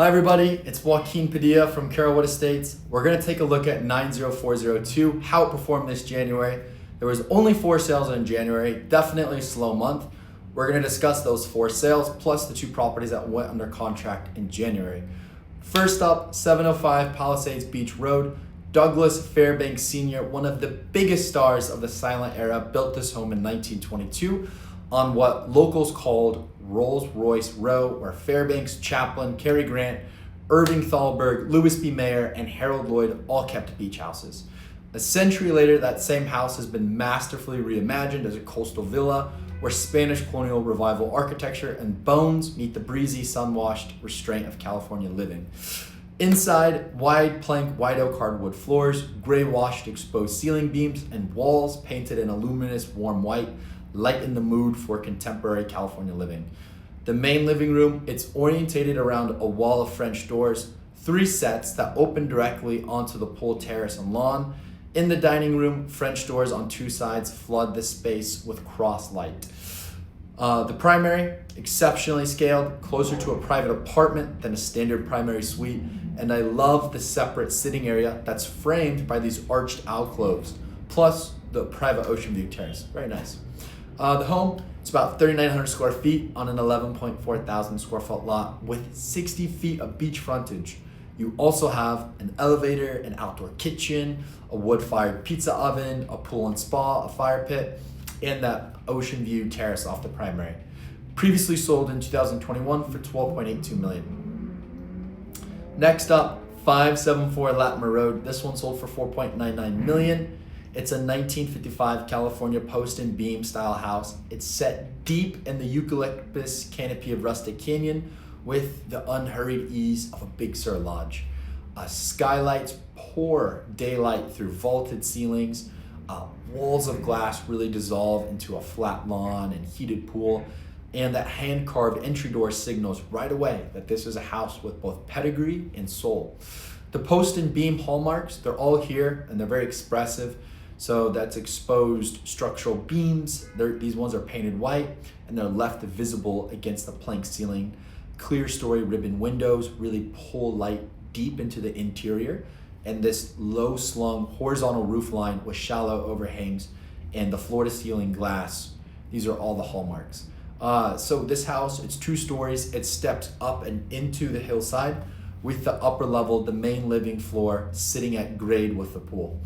Hi everybody, it's Joaquin from Carrollwood Estates. We're going to take a look at 90402, how it performed this January. There was only 4 sales in January, definitely a slow month. We're going to discuss those 4 sales plus the 2 properties that went under contract in January. First up, 705 Palisades Beach Rd. Douglas Fairbanks Sr., one of the biggest stars of the silent era, built this home in 1922 on what locals called Rolls-Royce Row, where Fairbanks, Chaplin, Cary Grant, Irving Thalberg, Louis B. Mayer, and Harold Lloyd all kept beach houses. A century later, that same house has been masterfully reimagined as a coastal villa where Spanish colonial revival architecture and bones meet the breezy, sun-washed restraint of California living. Inside, wide plank white oak hardwood floors, gray washed exposed ceiling beams, and walls painted in a luminous warm white lighten the mood for contemporary California living. The main living room, it's orientated around a wall of French doors, 3 sets that open directly onto the pool terrace and lawn. In the dining room, French doors on 2 sides flood the space with cross light. The primary, exceptionally scaled, closer to a private apartment than a standard primary suite, and I love the separate sitting area that's framed by these arched alcoves, plus the private ocean view terrace. Very nice. The home, it's about 3,900 square feet on an 11.4 thousand square foot lot with 60 feet of beach frontage. You also have an elevator, an outdoor kitchen, a wood-fired pizza oven, a pool and spa, a fire pit, and that ocean view terrace off the primary. Previously sold in 2021 for $12.82 million. Next up, 574 Latimer Rd. This one sold for $4.99 million. It's a 1955 California post and beam style house. It's set deep in the eucalyptus canopy of Rustic Canyon with the unhurried ease of a Big Sur lodge. Skylights pour daylight through vaulted ceilings. Walls of glass really dissolve into a flat lawn and heated pool. And that hand-carved entry door signals right away that this is a house with both pedigree and soul. The post and beam hallmarks, they're all here and they're very expressive. So that's exposed structural beams. These ones are painted white and they're left visible against the plank ceiling. Clear story ribbon windows really pull light deep into the interior. And this low slung horizontal roof line with shallow overhangs and the floor to ceiling glass. These are all the hallmarks. So this house, it's 2 stories. It steps up and into the hillside with the upper level, the main living floor sitting at grade with the pool.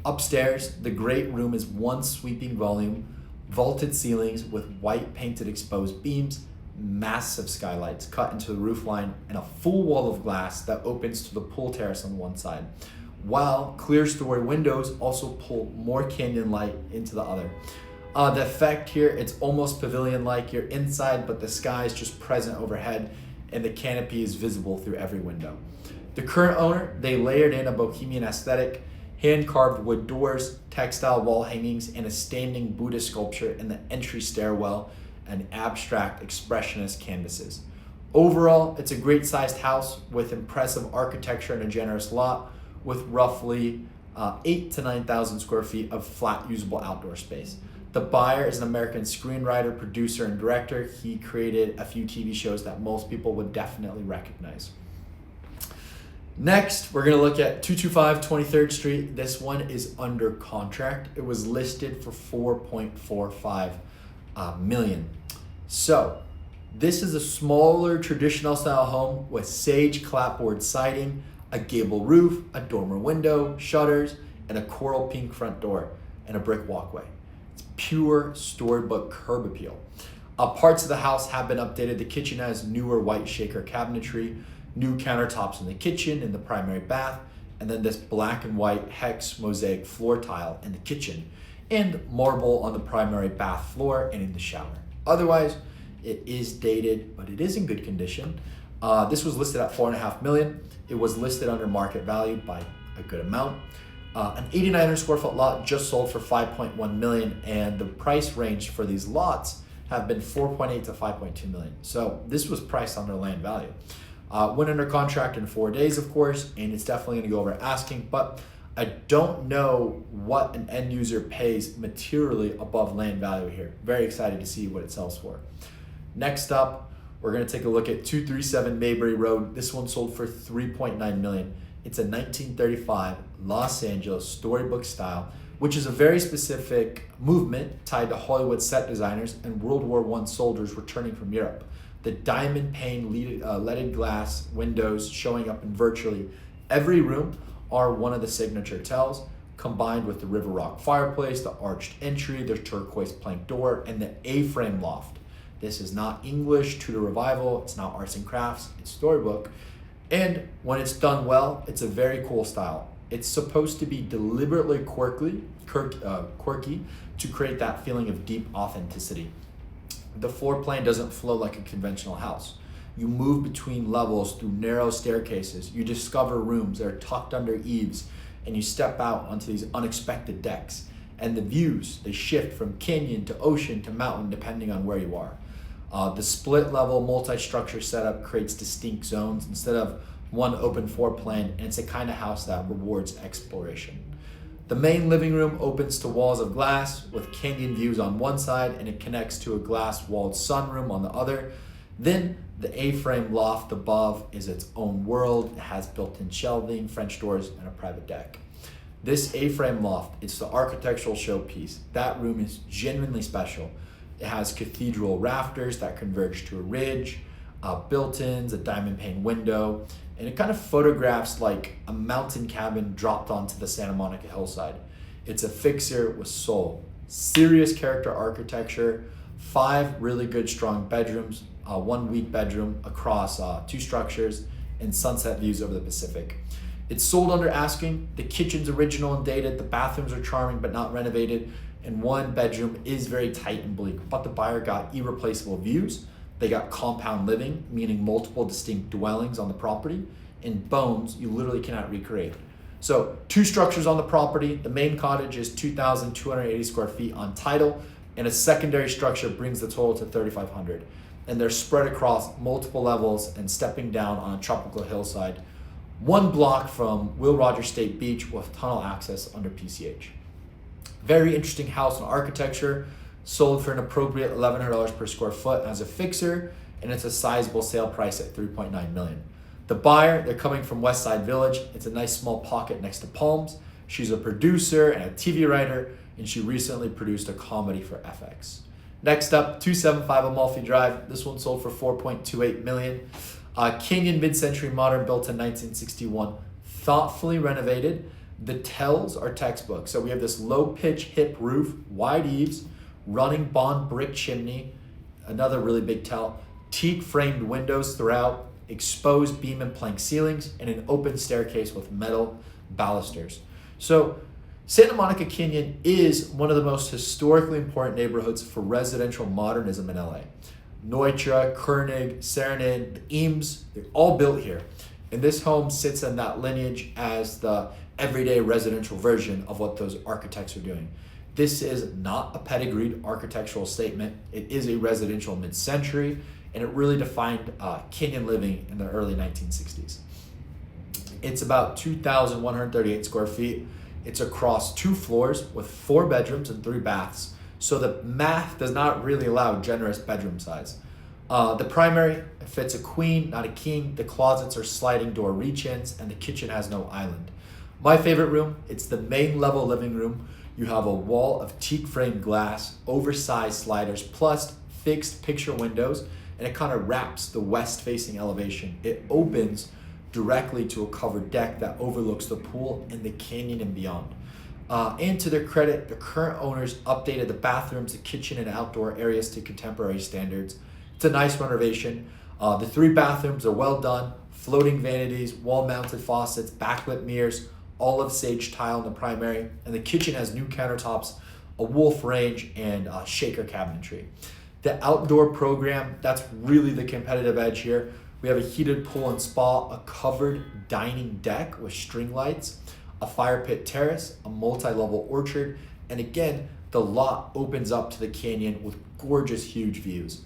Upstairs, the great room is 1 sweeping volume, vaulted ceilings with white painted exposed beams, massive skylights cut into the roof line, and a full wall of glass that opens to the pool terrace on one side, while clear story windows also pull more canyon light into the other. The effect here, it's almost pavilion-like. You're inside, but the sky is just present overhead, and the canopy is visible through every window. The current owner, they layered in a bohemian aesthetic, hand-carved wood doors, textile wall hangings, and a standing Buddha sculpture in the entry stairwell, and abstract expressionist canvases. Overall, it's a great-sized house with impressive architecture and a generous lot with roughly 8,000 to 9,000 square feet of flat usable outdoor space. The buyer is an American screenwriter, producer, and director. He created a few TV shows that most people would definitely recognize. Next, we're going to look at 225 23rd Street. This one is under contract. It was listed for $4.45 million. So, this is a smaller traditional style home with sage clapboard siding, a gable roof, a dormer window, shutters, and a coral pink front door, and a brick walkway. It's pure storybook curb appeal. Parts of the house have been updated. The kitchen has newer white shaker cabinetry, new countertops in the kitchen and the primary bath, and then this black and white hex mosaic floor tile in the kitchen, and marble on the primary bath floor and in the shower. Otherwise, it is dated, but it is in good condition. This was listed at $4.5 million. It was listed under market value by a good amount. An 8,900 square foot lot just sold for $5.1 million, and the price range for these lots have been $4.8 to $5.2 million. So this was priced under land value. Went under contract in 4 days, of course, and it's definitely going to go over asking, but I don't know what an end user pays materially above land value here. Very excited to see what it sells for. Next up, We're gonna take a look at 237 Mabery Rd. This one sold for $3.9 million. It's a 1935 Los Angeles storybook style, which is a very specific movement tied to Hollywood set designers and World War I soldiers returning from Europe. The diamond pane leaded glass windows showing up in virtually every room are one of the signature tells, combined with the River Rock fireplace, the arched entry, the turquoise plank door, and the A-frame loft. This is not English Tudor Revival, it's not arts and crafts, it's storybook. And when it's done well, it's a very cool style. It's supposed to be deliberately quirky to create that feeling of deep authenticity. The floor plan doesn't flow like a conventional house. You move between levels through narrow staircases. You discover rooms that are tucked under eaves, and you step out onto these unexpected decks. And the views, they shift from canyon to ocean to mountain depending on where you are. The split level multi-structure setup creates distinct zones instead of one open floor plan, and it's a kind of house that rewards exploration. The main living room opens to walls of glass with canyon views on one side, and it connects to a glass-walled sunroom on the other. Then the A-frame loft above is its own world. It has built-in shelving, French doors, and a private deck. This A-frame loft, it's the architectural showpiece. That room is genuinely special. It has cathedral rafters that converge to a ridge, built-ins, a diamond pane window, and it kind of photographs like a mountain cabin dropped onto the Santa Monica hillside. It's a fixer with soul. Serious character architecture, 5 really good strong bedrooms, 1 weak bedroom across 2 structures, and sunset views over the Pacific. It's sold under asking. The kitchen's original and dated, the bathrooms are charming but not renovated, and 1 bedroom is very tight and bleak, but the buyer got irreplaceable views. They got compound living, meaning multiple distinct dwellings on the property, and bones you literally cannot recreate. So 2 structures on the property. The main cottage is 2,280 square feet on title, and a secondary structure brings the total to 3,500. And they're spread across multiple levels and stepping down on a tropical hillside, 1 block from Will Rogers State Beach with tunnel access under PCH. Very interesting house and architecture, sold for an appropriate $1,100 per square foot as a fixer, and it's a sizable sale price at $3.9 million. The buyer, they're coming from West Side Village. It's a nice small pocket next to Palms. She's a producer and a TV writer, and she recently produced a comedy for FX. Next up, 275 Amalfi Drive. This one sold for $4.28 million. Canyon mid-century modern, built in 1961, thoughtfully renovated. The tells are textbook. So we have this low-pitch hip roof, wide eaves, running bond brick chimney, another really big tell, teak framed windows throughout, exposed beam and plank ceilings, and an open staircase with metal balusters. So Santa Monica Canyon is one of the most historically important neighborhoods for residential modernism in LA. Neutra, Koenig, Serenade, the Eames, they're all built here. And this home sits in that lineage as the everyday residential version of what those architects are doing. This is not a pedigreed architectural statement. It is a residential mid-century, and it really defined canyon living in the early 1960s. It's about 2,138 square feet. It's across 2 floors with 4 bedrooms and 3 baths. So the math does not really allow generous bedroom size. The primary fits a queen, not a king. The closets are sliding door reach-ins, and the kitchen has no island. My favorite room, it's the main level living room. You have a wall of teak framed glass, oversized sliders, plus fixed picture windows, and it kind of wraps the west facing elevation. It opens directly to a covered deck that overlooks the pool and the canyon and beyond. And to their credit, the current owners updated the bathrooms, the kitchen, and outdoor areas to contemporary standards. It's a nice renovation. The 3 bathrooms are well done, floating vanities, wall-mounted faucets, backlit mirrors, olive sage tile in the primary, and the kitchen has new countertops, a wolf range, and shaker cabinetry. The outdoor program, that's really the competitive edge here. We have a heated pool and spa, a covered dining deck with string lights, a fire pit terrace, a multi-level orchard, and again, the lot opens up to the canyon with gorgeous, huge views.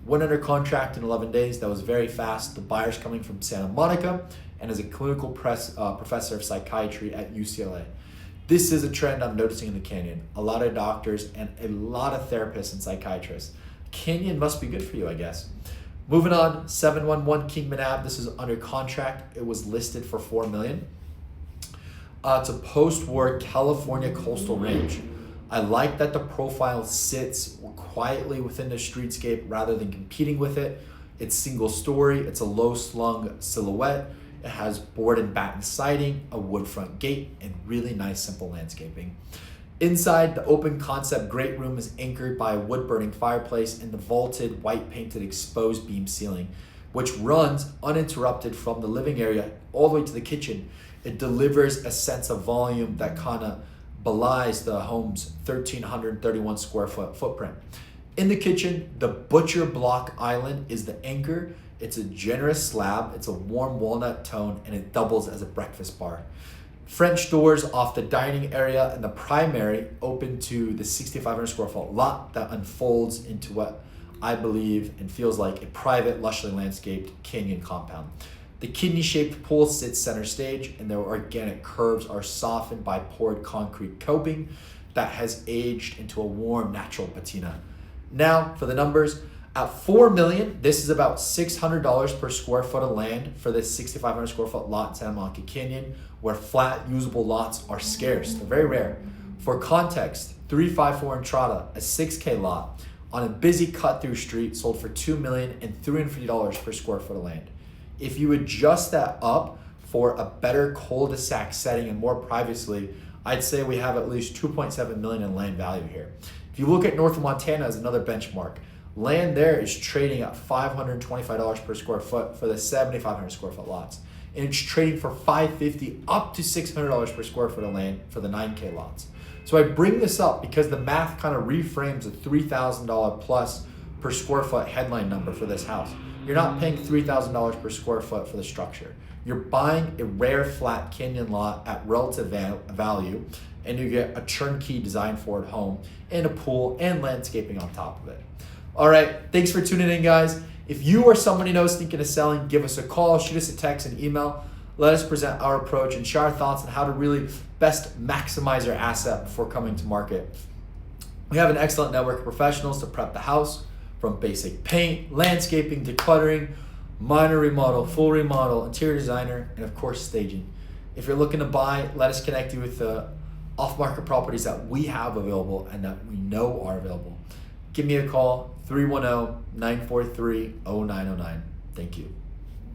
Went under contract in 11 days. That was very fast. The buyer's coming from Santa Monica and is a clinical professor of psychiatry at UCLA. This is a trend I'm noticing in the canyon. A lot of doctors and a lot of therapists and psychiatrists. Canyon must be good for you, I guess. Moving on, 711 Kingman Ave. This is under contract. It was listed for $4 million. It's a post-war California coastal range. I like that the profile sits quietly within the streetscape rather than competing with it. It's single story, it's a low slung silhouette. It has board and batten siding, a wood front gate, and really nice simple landscaping. Inside, the open concept great room is anchored by a wood burning fireplace and the vaulted white painted exposed beam ceiling, which runs uninterrupted from the living area all the way to the kitchen. It delivers a sense of volume that kind of belies the home's 1,331 square foot footprint. In the kitchen, the butcher block island is the anchor. It's a generous slab, it's a warm walnut tone, and it doubles as a breakfast bar. French doors off the dining area and the primary open to the 6,500 square foot lot that unfolds into what I believe and feels like a private, lushly landscaped canyon compound. The kidney-shaped pool sits center stage, and their organic curves are softened by poured concrete coping that has aged into a warm, natural patina. Now, for the numbers, at $4 million, this is about $600 per square foot of land for this 6,500 square foot lot in Santa Monica Canyon, where flat, usable lots are scarce. They're very rare. For context, 354 Entrada, a 6K lot on a busy cut-through street, sold for $2 million and $350 per square foot of land. If you adjust that up for a better cul-de-sac setting and more privacy, I'd say we have at least $2.7 million in land value here. If you look at North Montana as another benchmark, land there is trading at $525 per square foot for the 7,500 square foot lots. And it's trading for $550 up to $600 per square foot of land for the 9K lots. So I bring this up because the math kind of reframes a $3,000 plus per square foot headline number for this house. You're not paying $3,000 per square foot for the structure. You're buying a rare flat canyon lot at relative value, and you get a turnkey design forward home and a pool and landscaping on top of it. All right, thanks for tuning in, guys. If you or somebody knows thinking of selling, give us a call, shoot us a text, and email. Let us present our approach and share our thoughts on how to really best maximize your asset before coming to market. We have an excellent network of professionals to prep the house, from basic paint, landscaping, decluttering, minor remodel, full remodel, interior designer, and of course staging. If you're looking to buy, let us connect you with the off-market properties that we have available and that we know are available. Give me a call, 310-943-0909. Thank you.